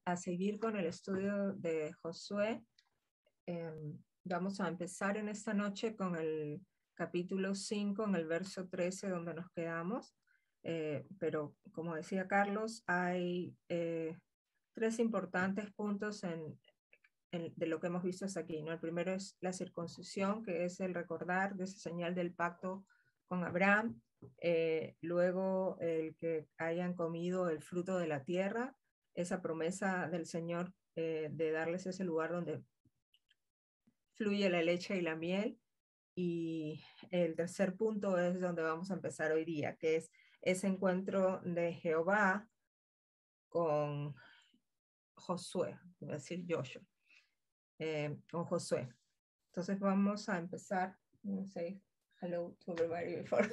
A seguir con el estudio de Josué. Vamos a empezar en esta noche con el capítulo 5, en el verso 13, donde nos quedamos. Pero como decía Carlos, hay tres importantes puntos de lo que hemos visto hasta aquí, ¿no? El primero es la circuncisión, que es el recordar de esa señal del pacto con Abraham. Luego el que hayan comido el fruto de la tierra, esa promesa del Señor de darles ese lugar donde fluye la leche y la miel. Y el tercer punto es donde vamos a empezar hoy día, que es ese encuentro de Jehová con Josué, voy a decir Joshua, con Josué. Entonces vamos a empezar. Say hello to everybody before.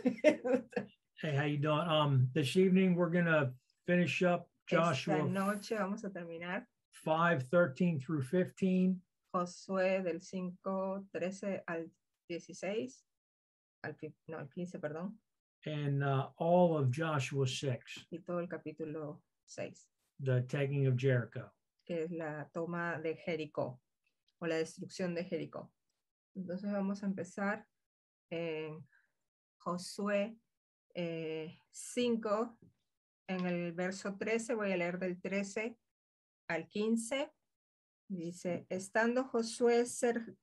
Hey, how you doing? This evening we're gonna finish up Joshua. Esta noche vamos a terminar 5:13 through 15. Josué del 5:13 al 16, al 15, perdón. And all of Joshua 6. Y todo el capítulo 6. The taking of Jericho. Que es la toma de Jericó, o la destrucción de Jericó. Entonces vamos a empezar en Josué 5, en el verso 13, voy a leer del 13 al 15. Dice, estando Josué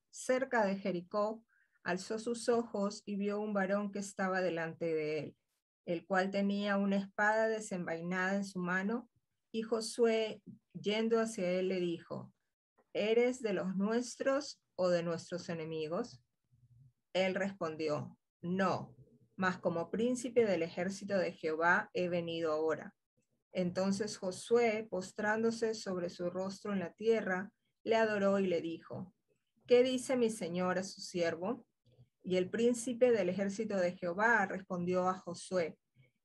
cerca de Jericó, alzó sus ojos y vio un varón que estaba delante de él, el cual tenía una espada desenvainada en su mano, y Josué, yendo hacia él, le dijo, ¿eres de los nuestros o de nuestros enemigos? Él respondió, no, mas como príncipe del ejército de Jehová he venido ahora. Entonces Josué, postrándose sobre su rostro en la tierra, le adoró y le dijo, ¿qué dice mi señor a su siervo? Y el príncipe del ejército de Jehová respondió a Josué,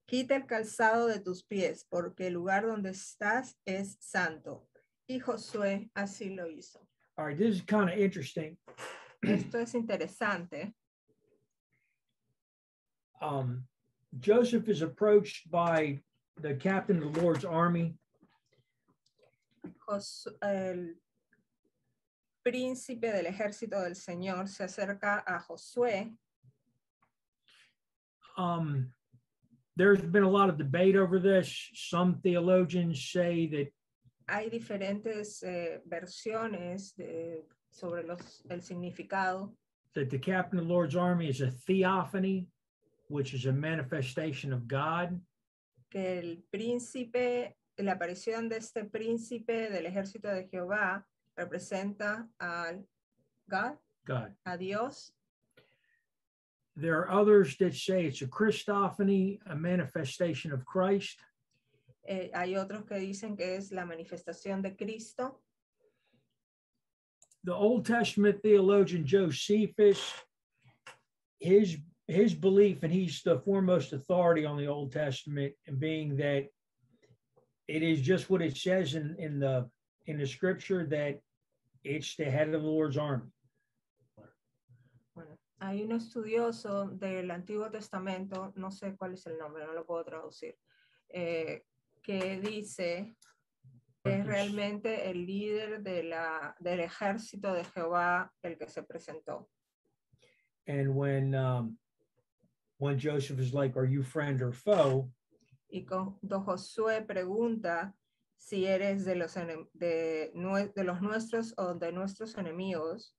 quita el calzado de tus pies, porque el lugar donde estás es santo. Y Josué así lo hizo. All right, this is kind of interesting. Esto es interesante. Joseph is approached by the captain of the Lord's army. El príncipe del ejército del Señor se acerca a Josué. There's been a lot of debate over this. Some theologians say that hay diferentes versiones sobre el significado. That the captain of the Lord's army is a theophany, which is a manifestation of God. Que el príncipe, la aparición de este príncipe del ejército de Jehová representa al God, a Dios. There are others that say it's a Christophany, a manifestation of Christ. Hay otros que dicen que es la manifestación de Cristo. The Old Testament theologian Josephus, his belief, and he's the foremost authority on the Old Testament, and being that it is just what it says in the scripture, that it's the head of the Lord's army. Bueno, hay un estudioso del Antiguo Testamento, no sé cuál es el nombre, no lo puedo traducir, que dice que es realmente el líder del ejército de Jehová el que se presentó. And when Joseph is like, are you friend or foe? Y cuando Josué pregunta si eres de los nuestros o de nuestros enemigos.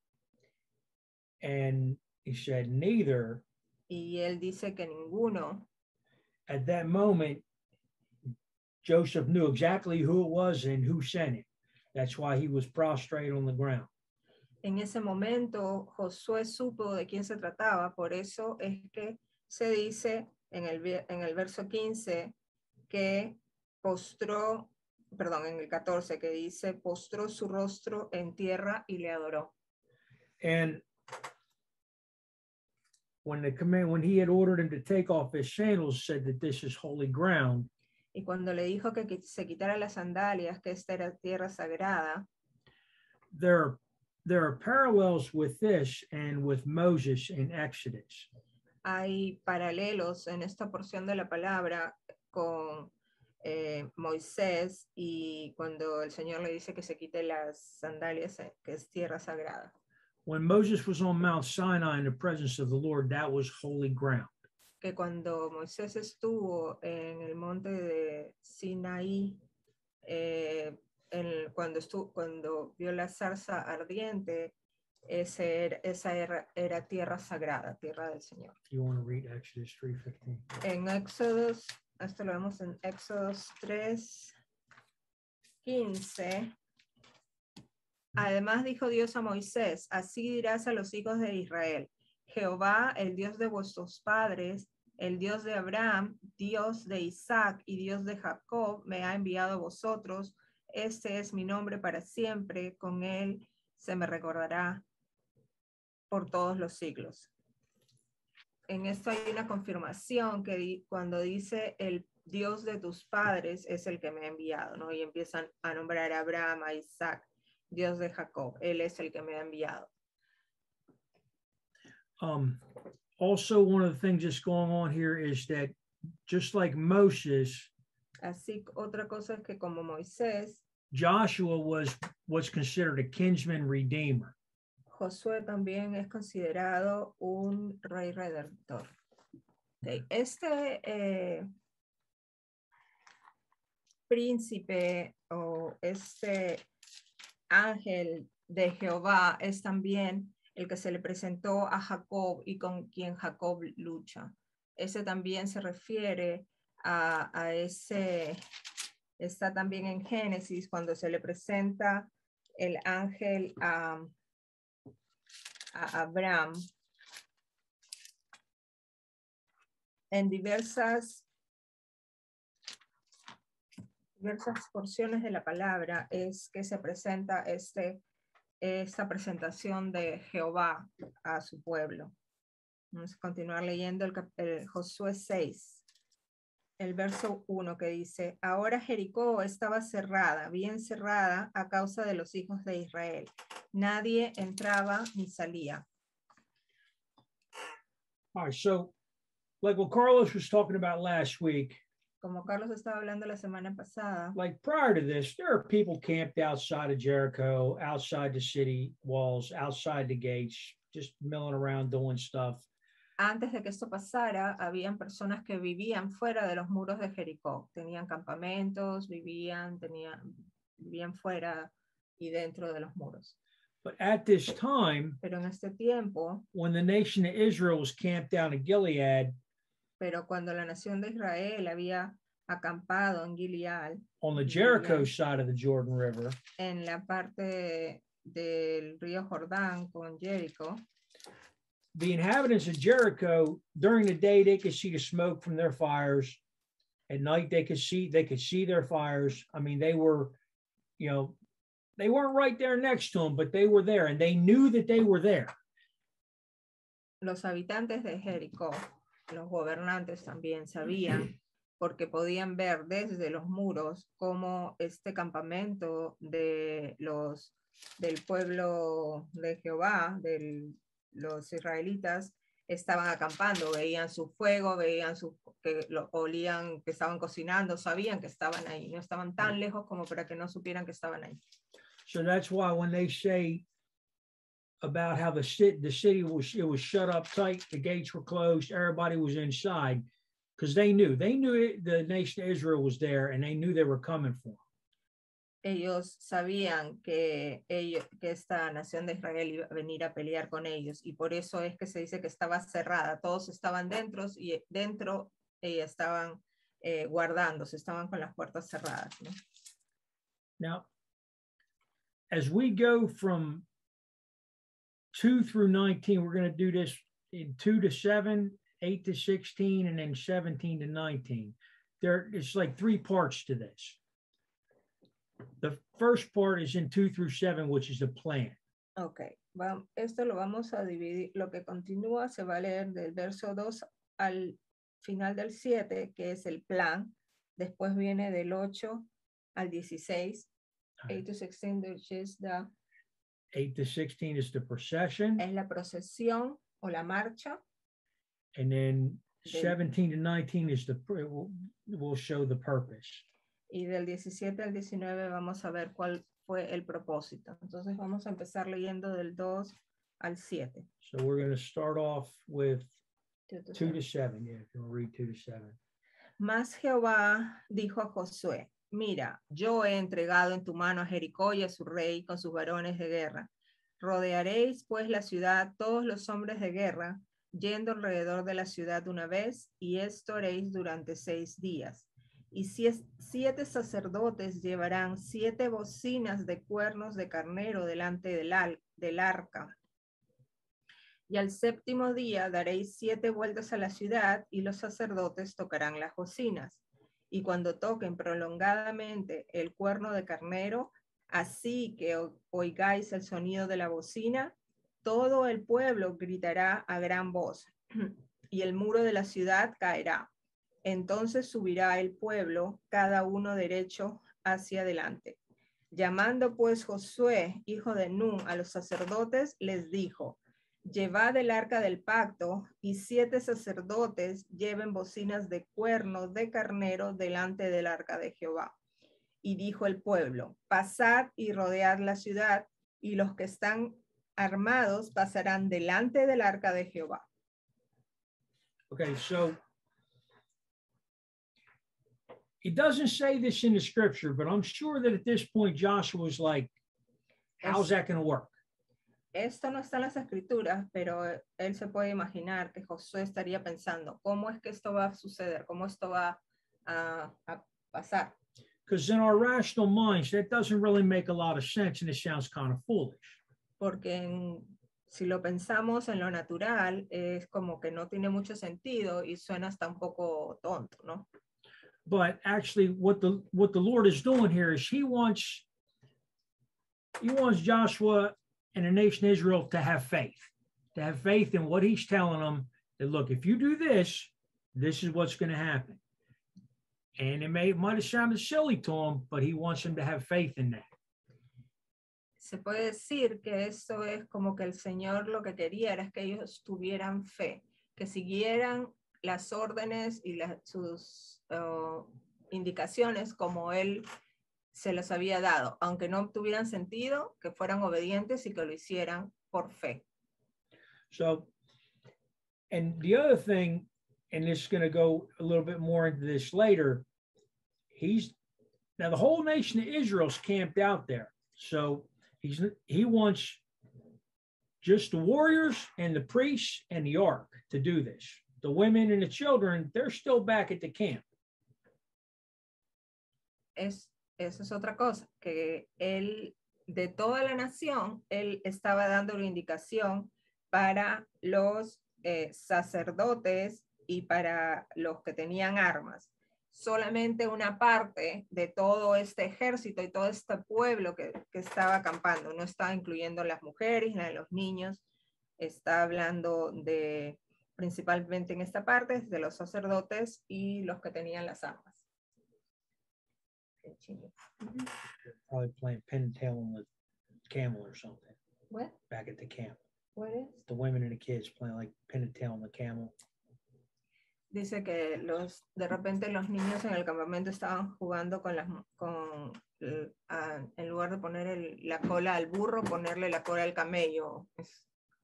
And he said, neither. Y él dice que ninguno. At that moment, Joseph knew exactly who it was and who sent it. That's why he was prostrate on the ground. En ese momento, Josué supo de quién se trataba, por eso es que se dice en el verso 15 que en el 14, que dice, postró su rostro en tierra y le adoró. And when he had ordered him to take off his sandals, said that this is holy ground. Y cuando le dijo que se quitara las sandalias, que esta era tierra sagrada. There are parallels with this and with Moses in Exodus. Hay paralelos en esta porción de la palabra con Moisés y cuando el Señor le dice que se quite las sandalias, que es tierra sagrada. When Moses was on Mount Sinai in the presence of the Lord, that was holy ground. Que cuando Moisés estuvo en el monte de Sinaí, cuando vio la zarza ardiente, esa era tierra sagrada, tierra del Señor. If you want to read Exodus 3:15. En Éxodos, esto lo vemos en Éxodos 3:15. Además dijo Dios a Moisés, así dirás a los hijos de Israel, Jehová, el Dios de vuestros padres, el Dios de Abraham, Dios de Isaac y Dios de Jacob, me ha enviado a vosotros. Este es mi nombre para siempre, con él se me recordará por todos los siglos. En esto hay una confirmación que cuando dice el Dios de tus padres es el que me ha enviado, ¿no? Y empiezan a nombrar a Abraham, a Isaac, Dios de Jacob, él es el que me ha enviado. Also, one of the things that's going on here is that just like Moses, así otra cosa es que como Moisés, Joshua was considered a kinsman redeemer. Josué también es considerado un rey redentor. Okay. Este príncipe o este ángel de Jehová es también el que se le presentó a Jacob y con quien Jacob lucha. Ese también se refiere a ese, está también en Génesis cuando se le presenta el ángel a Abraham. En diversas porciones de la palabra es que se presenta esta presentación de Jehová a su pueblo. Vamos a continuar leyendo el Josué 6, el verso 1 que dice, ahora Jericó estaba cerrada, bien cerrada a causa de los hijos de Israel. Nadie entraba ni salía. All right, so like what Carlos was talking about last week, como Carlos estaba hablando la semana pasada, like prior to this, there are people camped outside of Jericho, outside the city walls, outside the gates, just milling around doing stuff. Antes de que esto pasara, habían personas que vivían fuera de los muros de Jericó. Tenían campamentos, vivían fuera y dentro de los muros. But at this time, pero en este tiempo, when the nation of Israel was camped down in Gilead, pero cuando la nación de Israel había acampado en Gilead, on the Jericho side of the Jordan River, en la parte del río Jordán con Jericho, the inhabitants of Jericho, during the day they could see the smoke from their fires. At night they could see their fires. I mean, they were, they weren't right there next to them, but they were there and they knew that they were there. Los habitantes de Jericó, los gobernantes también sabían, porque podían ver desde los muros cómo este campamento del pueblo de Jehová, los israelitas, estaban acampando, veían su fuego, veían que lo olían, que estaban cocinando, sabían que estaban ahí, no estaban tan lejos como para que no supieran que estaban ahí. So that's why when they say about how the city was shut up tight, the gates were closed, everybody was inside, because they knew the nation of Israel was there and they knew they were coming for them. Ellos sabían que esta nación de Israel iba a venir a pelear con ellos y por eso es que se dice que estaba cerrada. Todos estaban dentro y dentro estaban guardándose, estaban con las puertas cerradas, ¿no? Now, as we go from 2 through 19, we're going to do this in 2 to 7, 8 to 16, and then 17 to 19. It's like 3 parts to this. The first part is in 2 through 7, which is the plan. Okay, esto lo vamos a dividir. Lo que continúa se va a leer del verso 2 al final del 7, que es el plan. Después viene del 8 al 16. 8 to 16, which is the 8 to 16 is the procession. Es la procesión o la marcha. And then 17 to 19 is will show the purpose. Y del 17 al 19 vamos a ver cuál fue el propósito. Entonces vamos a empezar leyendo del 2 al 7. So we're going to start off with 2 to 7. 7. Yeah, if you want to read 2 to 7. Mas Jehová dijo a Josué, mira, yo he entregado en tu mano a Jericó y a su rey con sus varones de guerra. Rodearéis pues la ciudad todos los hombres de guerra, yendo alrededor de la ciudad una vez, y esto haréis durante 6 días. Y 7 sacerdotes llevarán 7 bocinas de cuernos de carnero delante del arca. Y al 7º día daréis 7 vueltas a la ciudad, y los sacerdotes tocarán las bocinas. Y cuando toquen prolongadamente el cuerno de carnero, así que oigáis el sonido de la bocina, todo el pueblo gritará a gran voz, y el muro de la ciudad caerá. Entonces subirá el pueblo, cada uno derecho hacia adelante. Llamando pues Josué, hijo de Nun, a los sacerdotes, les dijo, llevad el arca del pacto, y 7 sacerdotes lleven bocinas de cuernos de carnero delante del arca de Jehová. Y dijo el pueblo, pasad y rodead la ciudad, y los que están armados pasarán delante del arca de Jehová. Okay, so it doesn't say this in the scripture, but I'm sure that at this point Joshua was like, how's that going to work? Esto no está en las escrituras, pero él se puede imaginar que Josué estaría pensando, ¿cómo es que esto va a suceder? ¿Cómo esto va a pasar? Because in our rational minds, that doesn't really make a lot of sense and it sounds kind of foolish. Porque si lo pensamos en lo natural, es como que no tiene mucho sentido y suena hasta un poco tonto, ¿no? But actually what the Lord is doing here is he wants Joshua and the nation of Israel to have faith in what he's telling them, that look, if you do this, this is what's going to happen. And it might have sounded silly to him, but he wants them to have faith in that. Se puede decir que eso es como que el Señor lo que quería era que ellos tuvieran fe, que siguieran las órdenes y sus indicaciones como Él se los había dado, aunque no tuvieran sentido, que fueran obedientes y que lo hicieran por fe. So, and the other thing, and this is going to go a little bit more into this later, now the whole nation of Israel's camped out there. So he wants just the warriors and the priests and the ark to do this. The women and the children, they're still back at the camp. Esa es otra cosa, que él, de toda la nación, él estaba dando una indicación para los sacerdotes y para los que tenían armas. Solamente una parte de todo este ejército y todo este pueblo que estaba acampando, no está incluyendo las mujeres ni los niños, está hablando de, principalmente en esta parte, de los sacerdotes y los que tenían las armas. Probably playing pin and tail on the camel or something. What? Back at the camp. What is? The women and the kids playing like pin and tail on the camel. Dice que de repente los niños en el campamento estaban jugando en lugar de poner la cola al burro, ponerle la cola al camello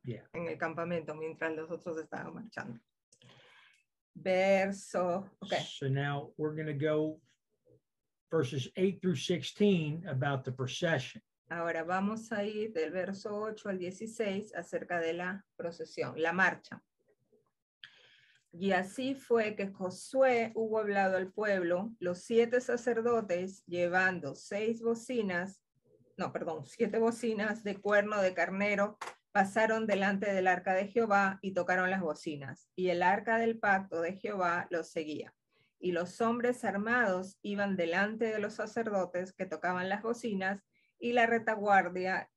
en el campamento mientras los otros estaban marchando. Okay. So now we're going to go verses 8 through 16 about the procession. Ahora vamos a ir del verso 8 al 16 acerca de la procesión, la marcha. Y así fue que Josué hubo hablado al pueblo, los 7 sacerdotes llevando 7 bocinas de cuerno de carnero, pasaron delante del arca de Jehová y tocaron las bocinas, y el arca del pacto de Jehová los seguía. Y los hombres armados iban delante de los sacerdotes que tocaban las bocinas, y la retaguardia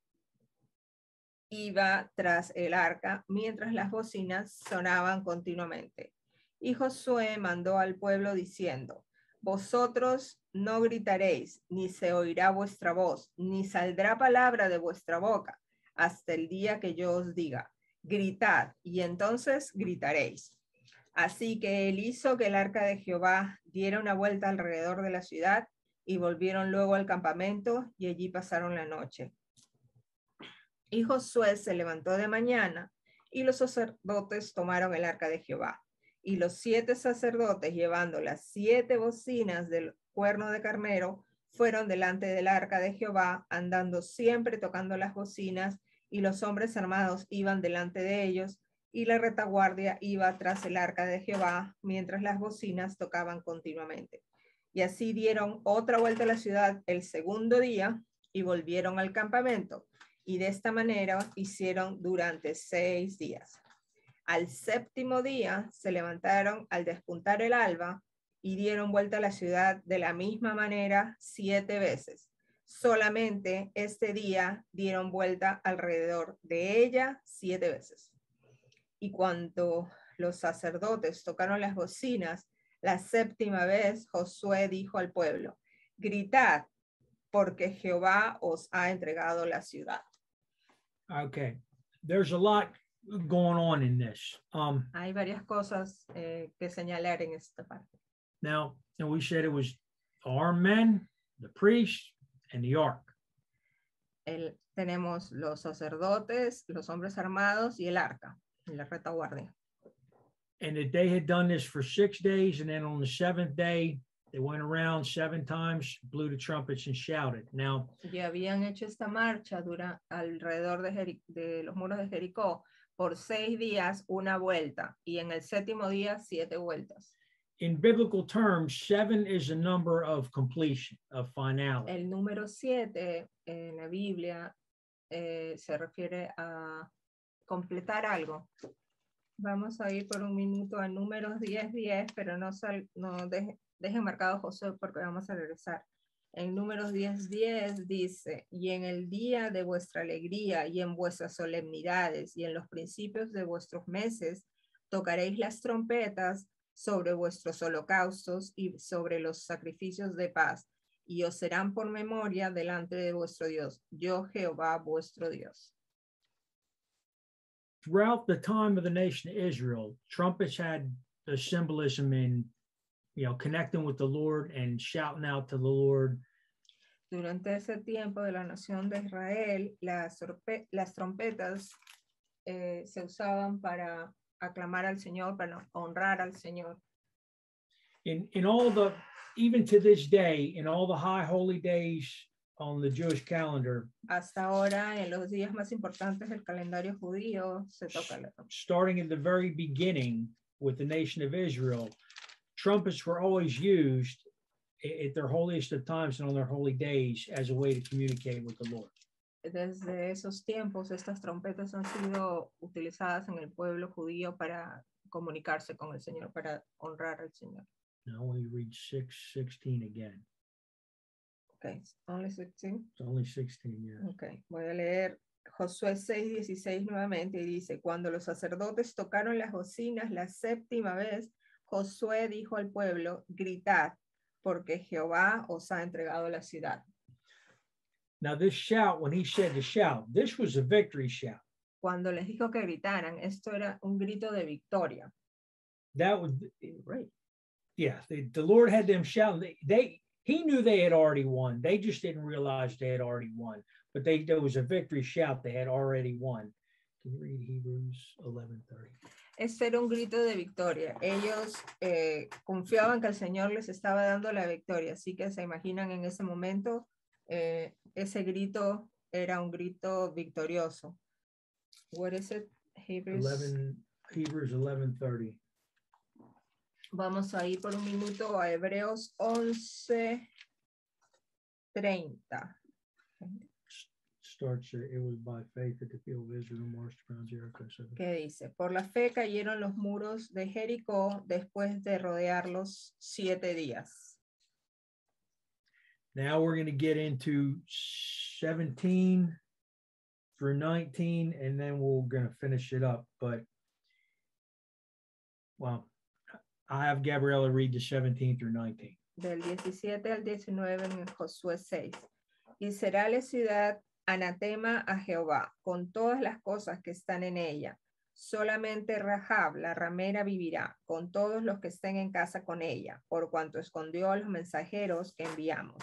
iba tras el arca, mientras las bocinas sonaban continuamente. Y Josué mandó al pueblo diciendo, vosotros no gritaréis, ni se oirá vuestra voz, ni saldrá palabra de vuestra boca, hasta el día que yo os diga, gritad, y entonces gritaréis. Así que él hizo que el arca de Jehová diera una vuelta alrededor de la ciudad, y volvieron luego al campamento y allí pasaron la noche. Y Josué se levantó de mañana y los sacerdotes tomaron el arca de Jehová. Y los 7 sacerdotes, llevando las 7 bocinas del cuerno de carnero, fueron delante del arca de Jehová, andando siempre tocando las bocinas, y los hombres armados iban delante de ellos, y la retaguardia iba tras el arca de Jehová, mientras las bocinas tocaban continuamente. Y así dieron otra vuelta a la ciudad el segundo día, y volvieron al campamento. Y de esta manera hicieron durante 6 días. Al séptimo día se levantaron al despuntar el alba y dieron vuelta a la ciudad de la misma manera 7 veces. Solamente este día dieron vuelta alrededor de ella 7 veces. Y cuando los sacerdotes tocaron las bocinas, la séptima vez Josué dijo al pueblo: gritad, porque Jehová os ha entregado la ciudad. Okay, there's a lot going on in this. Hay varias cosas que señalar en esta parte. Now, and we said it was armed men, the priests, and the ark. Tenemos los sacerdotes, los hombres armados y el arca, la retaguardia. And that they had done this for 6 days, and then on the 7th day, they went around 7 times, blew the trumpets, and shouted. Now, ya habían hecho esta marcha alrededor de los muros de Jericó por 6 días, una vuelta, y en el séptimo día 7 vueltas. In biblical terms, 7 is a number of completion, of finality. El número 7 en la Biblia se refiere a completar algo. Vamos a ir por un minuto a números 10:10, pero no dejen marcado Josué porque vamos a regresar. En números 10:10 dice: y en el día de vuestra alegría y en vuestras solemnidades y en los principios de vuestros meses, tocaréis las trompetas sobre vuestros holocaustos y sobre los sacrificios de paz, y os serán por memoria delante de vuestro Dios, yo Jehová vuestro Dios. Throughout the time of the nation of Israel, trumpets had the symbolism in, connecting with the Lord and shouting out to the Lord. Durante ese tiempo de la nación de Israel, las trompetas se usaban para aclamar al Señor, para honrar al Señor. In all the, even to this day, in all the high holy days on the Jewish calendar, hasta ahora, en los días más importantes del calendario judío, se toca la trompeta. Starting at the very beginning with the nation of Israel, trumpets were always used at their holiest of times and on their holy days as a way to communicate with the Lord. Desde esos tiempos, estas trompetas han sido utilizadas en el pueblo judío para comunicarse con el Señor, para honrar al Señor. Now we read 6:16 again. Okay, only 16. It's only 16, yeah. Okay, voy a leer Josué 6:16 nuevamente y dice: cuando los sacerdotes tocaron las bocinas la séptima vez, Josué dijo al pueblo: gritad, porque Jehová os ha entregado la ciudad. Now this shout, when he said to shout, this was a victory shout. Cuando les dijo que gritaran, esto era un grito de victoria. That was right. Yeah, the Lord had them shout. He knew they had already won. They just didn't realize they had already won. But there was a victory shout. They had already won. Can you read Hebrews 11:30? Este era un grito de victoria. Ellos confiaban que el Señor les estaba dando la victoria. Así que se imaginan en ese momento, ese grito era un grito victorioso. What is it? Hebrews 11:30. Vamos a ir por un minuto a Hebreos 11:30. Starts there. It was by faith that the people of Israel marched around Jericho. ¿Qué dice? Por la fe cayeron los muros de Jericó después de rodearlos 7 días. Now we're going to get into 17 through 19, and then we're going to finish it up. But, well, I have Gabriela read the 17 through 19. Del 17 al 19 en Josué 6. Y será la ciudad anatema a Jehová, con todas las cosas que están en ella. Solamente Rahab, la ramera, vivirá con todos los que estén en casa con ella, por cuanto escondió a los mensajeros que enviamos.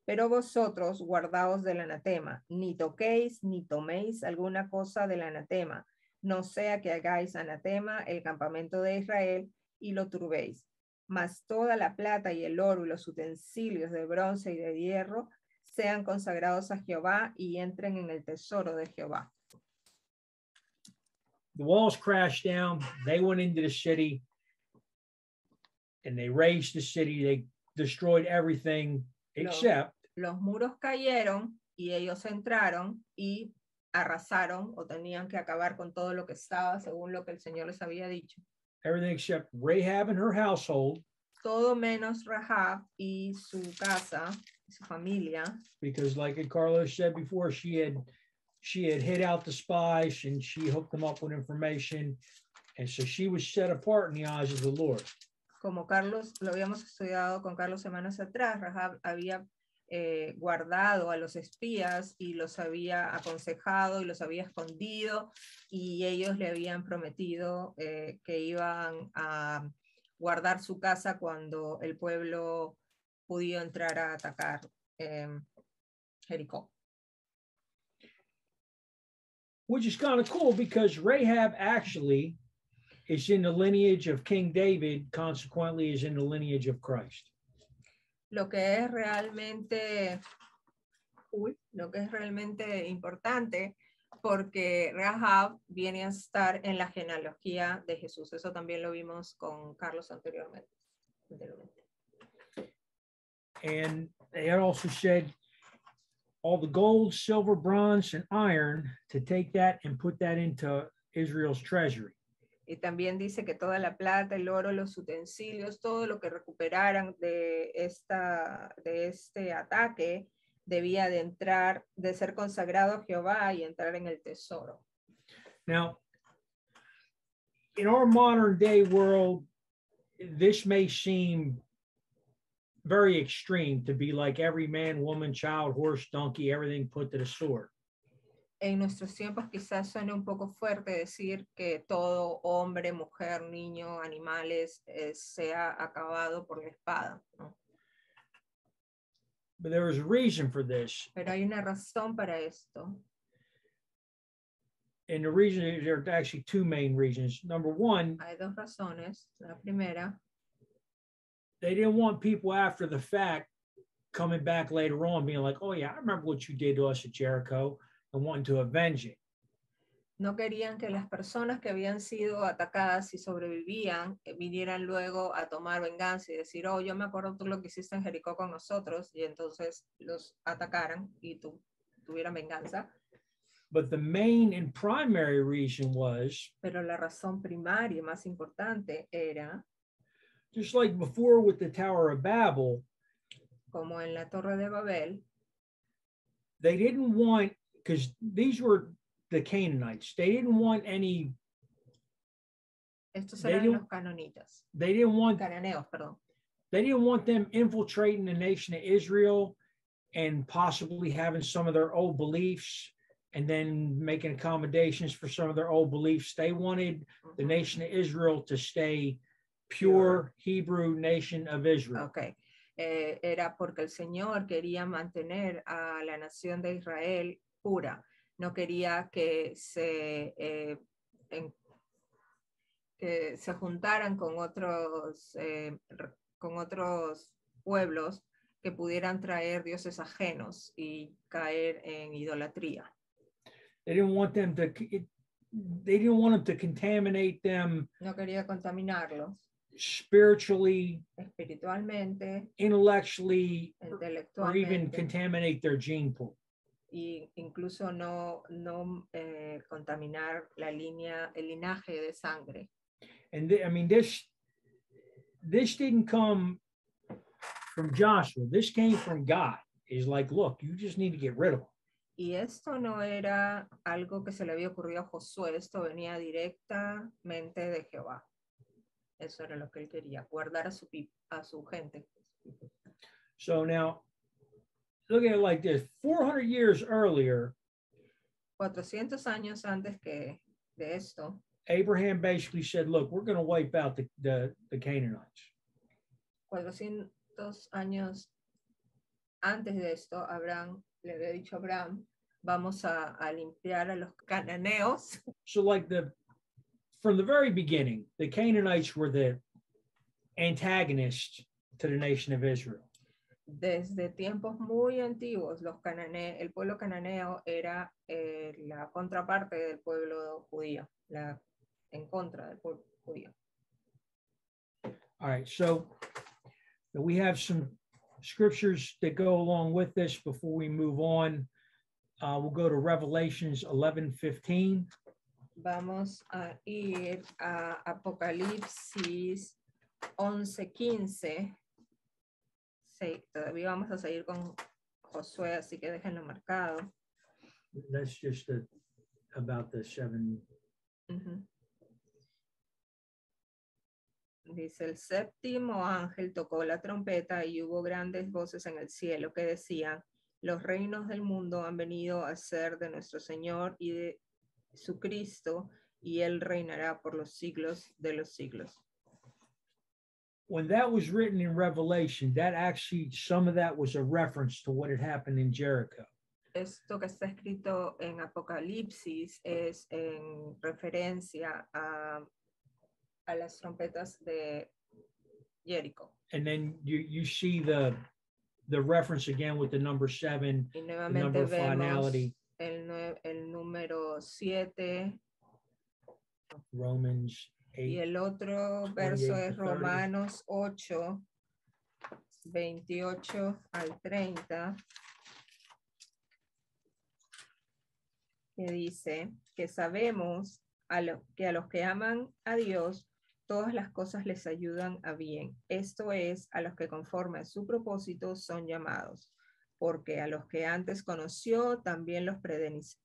Pero vosotros guardaos del anatema, ni toquéis ni toméis alguna cosa del anatema, no sea que hagáis anatema el campamento de Israel y lo turbéis. Mas toda la plata y el oro y los utensilios de bronce y de hierro sean consagrados a Jehová y entren en el tesoro de Jehová. The walls crashed down. They went into the city and they razed the city. They destroyed everything except los muros cayeron y ellos entraron y arrasaron o tenían que acabar con todo lo que estaba según lo que el Señor les había dicho. everything except Rahab and her household. Todo menos Rahab y su casa, su familia. Because like Carlos said before, she had hid out the spies and she hooked them up with information. And so she was set apart in the eyes of the Lord. Como Carlos, lo habíamos estudiado con Carlos semanas atrás, Rahab había guardado a los espías y los había aconsejado y los había escondido y ellos le habían prometido que iban a guardar su casa cuando el pueblo pudo entrar a atacar Jericó. Which is kind of cool because Rahab actually is in the lineage of King David, consequently is in the lineage of Christ. Lo que es realmente importante porque Rahab viene a estar en la genealogía de Jesús. Eso también lo vimos con Carlos anteriormente. And they had also said all the gold, silver, bronze, and iron to take that and put that into Israel's treasury. Y también dice que toda la plata, el oro, los utensilios, todo lo que recuperaran de este ataque debía de ser consagrado a Jehová y entrar en el tesoro. Now, in our modern day world, this may seem very extreme to be like every man, woman, child, horse, donkey, everything put to the sword. En nuestros tiempos quizás suene un poco fuerte decir que todo hombre, mujer, niño, animales sea acabado por la espada, ¿no? But there is a reason for this. Pero hay una razón para esto. And the reason, there are actually two main reasons. Number one, hay dos razones. La primera, they didn't want people after the fact coming back later on being like, oh yeah, I remember what you did to us at Jericho, and wanting to avenge it. No querían que las personas que habían sido atacadas y sobrevivían vinieran luego a tomar venganza y decir, oh, yo me acuerdo tú lo que hiciste en Jericó con nosotros, y entonces los atacaran y tuvieran venganza. But the main and primary reason was, pero la razón primaria y más importante era, just like before with the Tower of Babel, como en la Torre de Babel, they didn't want, because these were the Canaanites, they didn't want any. Estos eran los canonitas. They didn't want cananeos, perdón. They didn't want them infiltrating the nation of Israel and possibly having some of their old beliefs and then making accommodations for some of their old beliefs. They wanted the nation of Israel to stay pure Hebrew nation of Israel. Okay. Era porque el Señor quería mantener a la nación de Israel pura. No quería que se juntaran con otros pueblos que pudieran traer dioses ajenos y caer en idolatría. They didn't want them to. They didn't want them to contaminate them. No quería contaminarlos. Spiritually, espiritualmente, intellectually, or even contaminate their gene pool. Y incluso no contaminar el linaje de sangre. And I mean, this didn't come from Joshua. This came from God. He's like, look, you just need to get rid of them. Y esto no era algo que se le había ocurrido a Josué, esto venía directamente de Jehová. Eso era lo que él quería, guardar a su gente. So now, look at it like this. 400 years earlier, 400 años antes de esto, Abraham basically said, look, we're going to wipe out the Canaanites. 400 años antes de esto, Abraham le había dicho a Abraham, vamos a limpiar a los cananeos. So like from the very beginning, the Canaanites were the antagonists to the nation of Israel. Desde tiempos muy antiguos, el pueblo cananeo era la contraparte del pueblo judío, en contra del pueblo judío. All right, so we have some scriptures that go along with this before we move on. We'll go to Revelations 11:15. Vamos a ir a Apocalipsis 11:15. Sí, todavía vamos a seguir con Josué, así que déjenlo marcado. That's just about the 7. Dice, el séptimo ángel tocó la trompeta y hubo grandes voces en el cielo que decían, los reinos del mundo han venido a ser de nuestro Señor y de su Cristo, y él reinará por los siglos de los siglos. When that was written in Revelation, some of that was a reference to what had happened in Jericho. Esto que está escrito en Apocalipsis es en referencia a las trompetas de Jericho. And then you see the reference again with the number 7, y the number of finality. El número 7. Romans 8. Y el otro verso es Romanos 8, 28 al 30. Que dice que sabemos que a los que aman a Dios, todas las cosas les ayudan a bien. Esto es, a los que conforme a su propósito son llamados. Porque a los que antes conoció, también los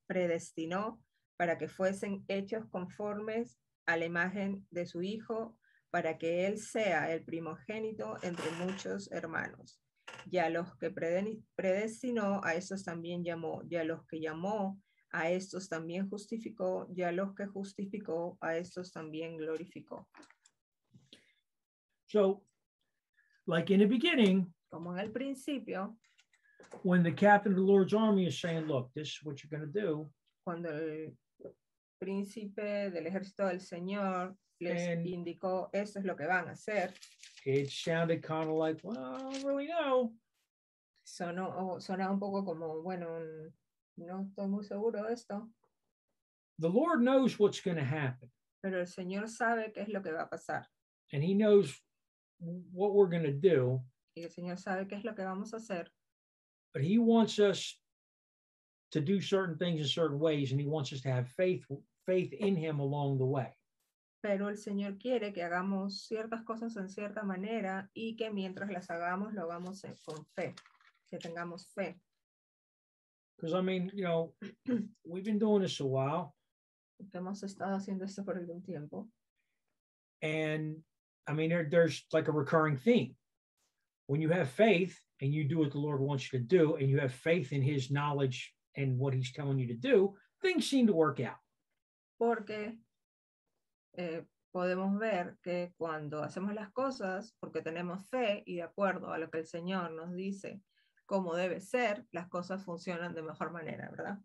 predestinó para que fuesen hechos conformes a la imagen de su Hijo, para que Él sea el primogénito entre muchos hermanos. Y a los que predestinó, a estos también llamó. Y a los que llamó, a estos también justificó, y a los que justificó, a estos también glorificó. So, like in the beginning, como en el principio, when the captain of the Lord's army is saying, look, this is what you're going to do. Cuando el príncipe del ejército del Señor les indicó, esto es lo que van a hacer. It sounded kind of like, well, I don't really know. Sonaba un poco como, bueno, no estoy muy seguro de esto. The Lord knows what's going to happen. Pero el Señor sabe qué es lo que va a pasar. And he knows what we're going to do. Y el Señor sabe qué es lo que vamos a hacer. But he wants us to do certain things in certain ways, and he wants us to have faith in him along the way. Pero el Señor quiere que hagamos ciertas cosas en cierta manera y que mientras las hagamos lo hagamos con fe, que tengamos fe. Because I mean, you know, we've been doing this a while. Porque hemos estado haciendo esto por algún tiempo. And I mean, there's like a recurring theme. When you have faith and you do what the Lord wants you to do, and you have faith in his knowledge and what he's telling you to do, things seem to work out. Porque podemos ver que cuando hacemos las cosas, porque tenemos fe y de acuerdo a lo que el Señor nos dice cómo debe ser, las cosas funcionan de mejor manera, ¿verdad?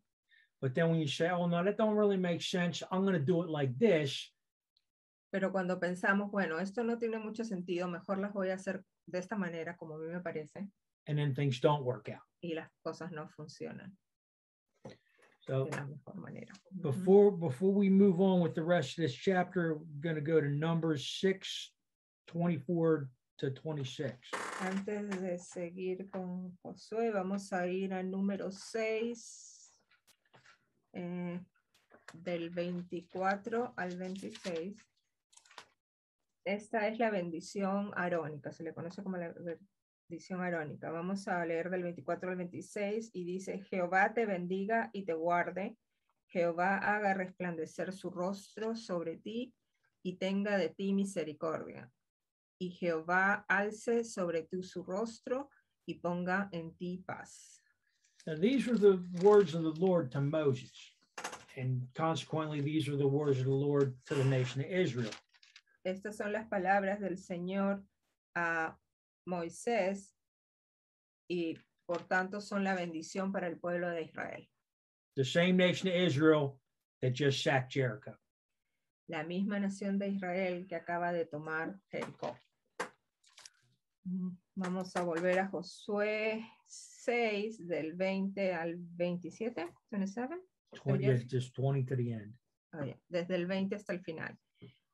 But then when you say, oh, no, that don't really make sense, I'm going to do it like this. Pero cuando pensamos, bueno, esto no tiene mucho sentido, mejor las voy a hacer de esta manera, como a mí me parece. And then things don't work out. Y las cosas no funcionan so, de la mejor manera. Before we move on with the rest of this chapter, we're going to go to Numbers 6, 24 to 26. Antes de seguir con Josué, vamos a ir al número 6, del 24 al 26. Esta es la bendición arónica, se le conoce como la bendición arónica. Vamos a leer del 24 al 26 y dice, Jehová te bendiga y te guarde, Jehová haga resplandecer su rostro sobre ti y tenga de ti misericordia. Y Jehová alce sobre ti su rostro y ponga en ti paz. Now these are the words of the Lord to Moses. And consequently, these are the words of the Lord to the nation of Israel. Estas son las palabras del Señor a Moisés y por tanto son la bendición para el pueblo de Israel. The same nation of Israel that just sacked Jericho. La misma nación de Israel que acaba de tomar Jericó. Vamos a volver a Josué 6 del 20 al 27. 27? 20, just 20 to the end. Desde el 20 hasta el final.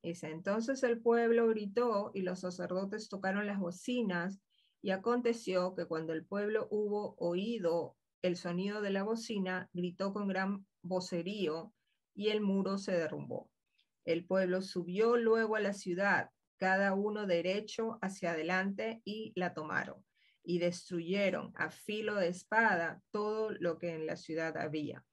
Dice, entonces el pueblo gritó y los sacerdotes tocaron las bocinas y aconteció que cuando el pueblo hubo oído el sonido de la bocina, gritó con gran vocerío y el muro se derrumbó. El pueblo subió luego a la ciudad, cada uno derecho hacia adelante y la tomaron y destruyeron a filo de espada todo lo que en la ciudad había.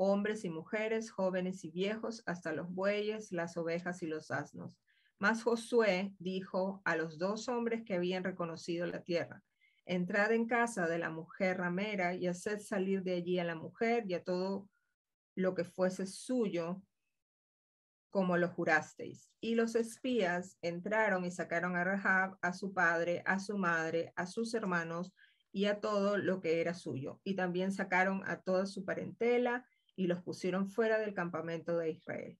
Hombres y mujeres, jóvenes y viejos, hasta los bueyes, las ovejas y los asnos. Mas Josué dijo a los 2 hombres que habían reconocido la tierra, entrad en casa de la mujer ramera y haced salir de allí a la mujer y a todo lo que fuese suyo, como lo jurasteis. Y los espías entraron y sacaron a Rahab, a su padre, a su madre, a sus hermanos y a todo lo que era suyo. Y también sacaron a toda su parentela y los pusieron fuera del campamento de Israel.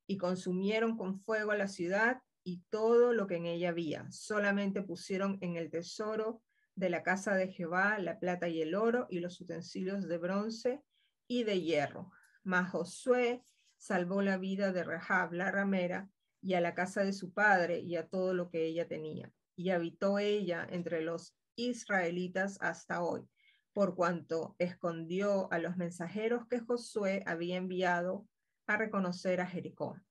Y consumieron con fuego la ciudad y todo lo que en ella había. Solamente pusieron en el tesoro de la casa de Jehová la plata y el oro y los utensilios de bronce y de hierro. Mas Josué salvó la vida de Rahab, la ramera, y a la casa de su padre y a todo lo que ella tenía. Y habitó ella entre los israelitas hasta hoy, por cuanto escondió a los mensajeros que Josué había enviado a reconocer a Jericó.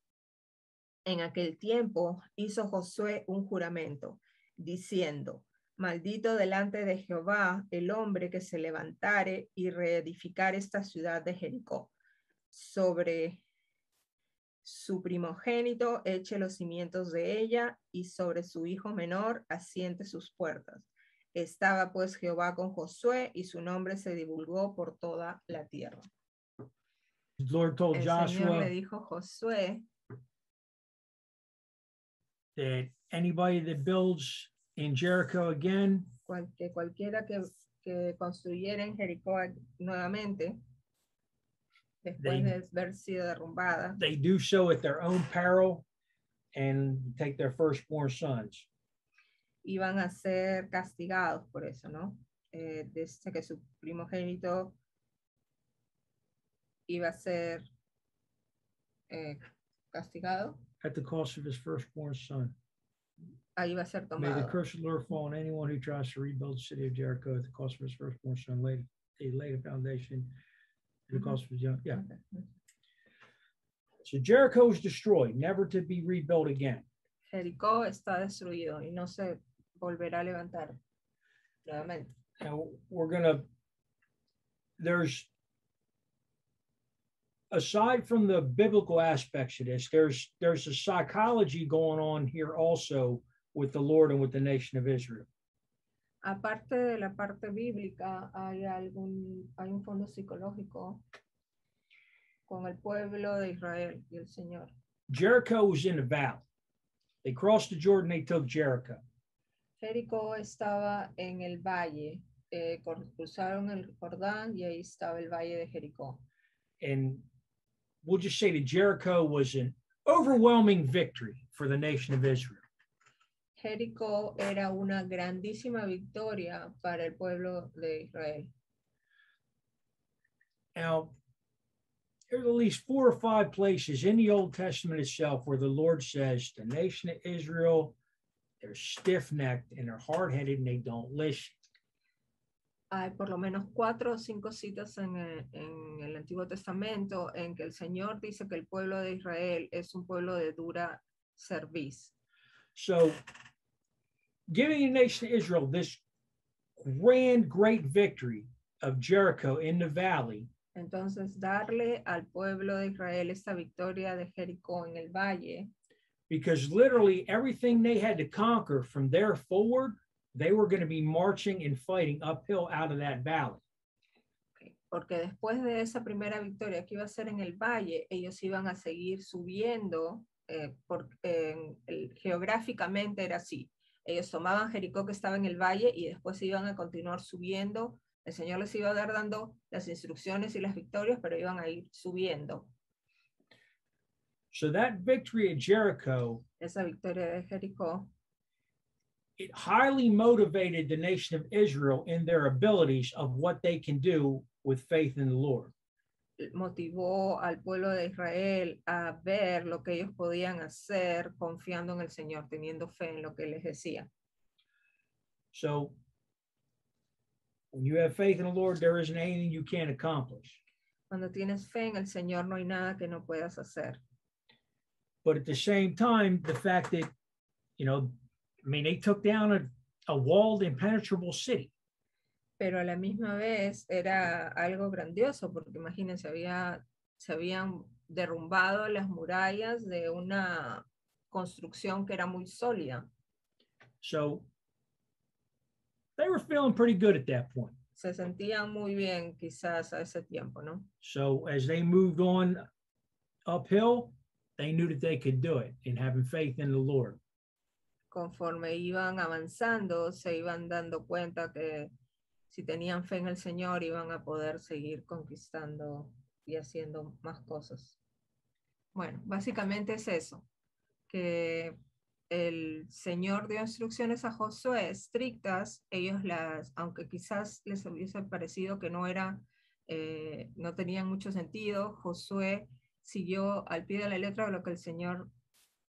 En aquel tiempo hizo Josué un juramento, diciendo, maldito delante de Jehová el hombre que se levantare y reedificar esta ciudad de Jericó. Sobre su primogénito eche los cimientos de ella y sobre su hijo menor asiente sus puertas. Estaba pues Jehová con Josué y su nombre se divulgó por toda la tierra. The Lord told El Joshua Señor le dijo a Josué that anybody that builds in Jericho again, que cualquiera que construyera en Jericó nuevamente, después de haber sido derrumbada, they do so at their own peril and take their firstborn sons. Iban a ser castigados por eso, ¿no? Desde que su primogénito iba a ser castigado, At the cost of his firstborn son. ahí iba a ser May the tomado. curse of the Lord fall on anyone who tries to rebuild the city of Jericho at the cost of his firstborn son. He laid a foundation at the cost of his young. Yeah. Okay. So Jericho was destroyed, never to be rebuilt again. Jericó está destruido y no se volverá a levantar nuevamente. Now there's, aside from the biblical aspects of this, there's a psychology going on here also with the Lord and with the nation of Israel. Aparte de la parte bíblica, hay un fondo psicológico con el pueblo de Israel y el Señor. Jericho was in the valley. They crossed the Jordan, they took Jericho. Jericó estaba en el valle, cruzaron el Jordán y ahí estaba el valle de Jericó. And we'll just say that Jericho was an overwhelming victory for the nation of Israel. Jericó era una grandísima victoria para el pueblo de Israel. Now, there's at least 4 or 5 places in the Old Testament itself where the Lord says the nation of Israel, they're stiff-necked and they're hard-headed and they don't listen. Hay por lo menos 4 o 5 citas en el Antiguo Testamento en que el Señor dice que el pueblo de Israel es un pueblo de dura cerviz. So, giving the nation of Israel this great victory of Jericho in the valley. Entonces, darle al pueblo de Israel esta victoria de Jericó en el valle. Because literally everything they had to conquer from there forward, they were going to be marching and fighting uphill out of that valley. Okay. porque después de esa primera victoria que iba a ser en el valle, ellos iban a seguir subiendo, geográficamente era así. Ellos tomaban Jericó, que estaba en el valle, y después iban a continuar subiendo. El Señor les iba a dar dando las instrucciones y las victorias, pero iban a ir subiendo. So that victory at Jericho, Esa victoria de Jericó, it highly motivated the nation of Israel in their abilities of what they can do with faith in the Lord. motivó al pueblo de Israel a ver lo que ellos podían hacer confiando en el Señor, teniendo fe en lo que les decía. So when you have faith in the Lord, there isn't anything you can't accomplish. Cuando tienes fe en el Señor, no hay nada que no puedas hacer. But at the same time, the fact that, you know, I mean, they took down a walled, impenetrable city. Pero a la misma vez era algo grandioso, porque imagínense, se habían derrumbado las murallas de una construcción que era muy sólida. So they were feeling pretty good at that point. Se sentían muy bien quizás a ese tiempo, ¿no? So as they moved on uphill, they knew that they could do it in having faith in the Lord. Conforme iban avanzando, se iban dando cuenta que si tenían fe en el Señor, iban a poder seguir conquistando y haciendo más cosas. Bueno, básicamente es eso, que el Señor dio instrucciones a Josué estrictas, ellos aunque quizás les hubiese parecido que no tenían mucho sentido, Josué siguió al pie de la letra de lo que el Señor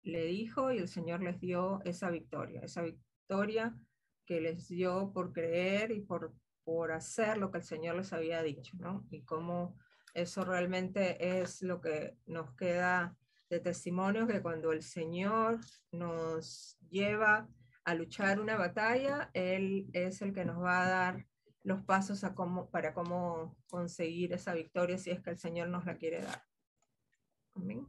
le dijo, y el Señor les dio esa victoria que les dio por creer y por hacer lo que el Señor les había dicho, ¿no? Y cómo eso realmente es lo que nos queda de testimonio, que cuando el Señor nos lleva a luchar una batalla, Él es el que nos va a dar los pasos para cómo conseguir esa victoria, si es que el Señor nos la quiere dar. Amén.